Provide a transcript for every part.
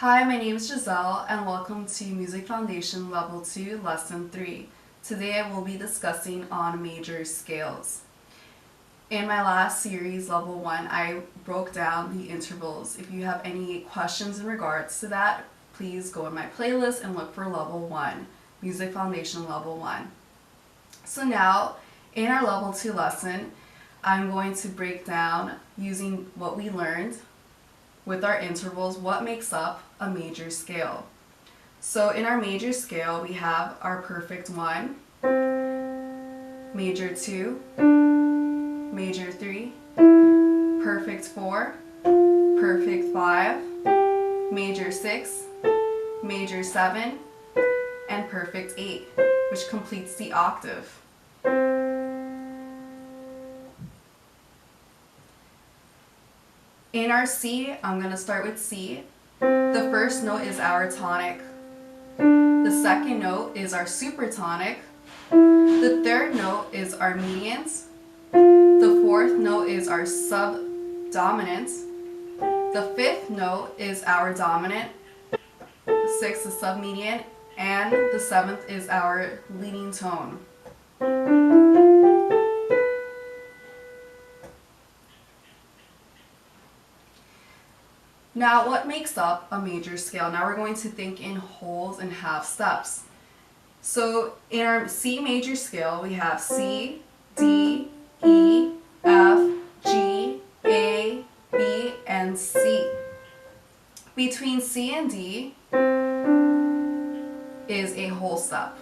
Hi, my name is Giselle and welcome to Music Foundation Level 2, Lesson 3. Today I will be discussing on major scales. In my last series, Level 1, I broke down the intervals. If you have any questions in regards to that, please go in my playlist and look for Level 1, Music Foundation Level 1. So now, in our Level 2 lesson, I'm going to break down, using what we learned with our intervals, what makes up a major scale. So in our major scale, we have our perfect 1, major 2, major 3, perfect 4, perfect 5, major 6, major 7, and perfect 8, which completes the octave. In our C, I'm going to start with C. The first note is our tonic. The second note is our supertonic. The third note is our medians. The fourth note is our subdominant. The fifth note is our dominant. The sixth is submedian. And the seventh is our leading tone. Now, what makes up a major scale? Now we're going to think in wholes and half steps. So in our C major scale, we have C, D, E, F, G, A, B, and C. Between C and D is a whole step.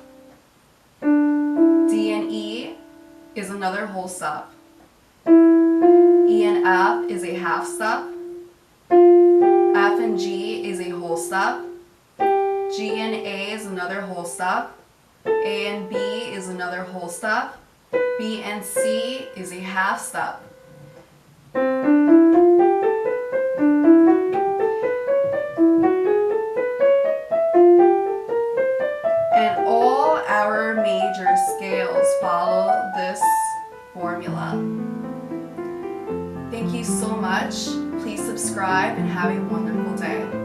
D and E is another whole step. E and F is a half step. F and G is a whole step. G and A is another whole step. A and B is another whole step. B and C is a half step. And all our major scales follow this formula. Thank you so much. Please subscribe and have a wonderful day.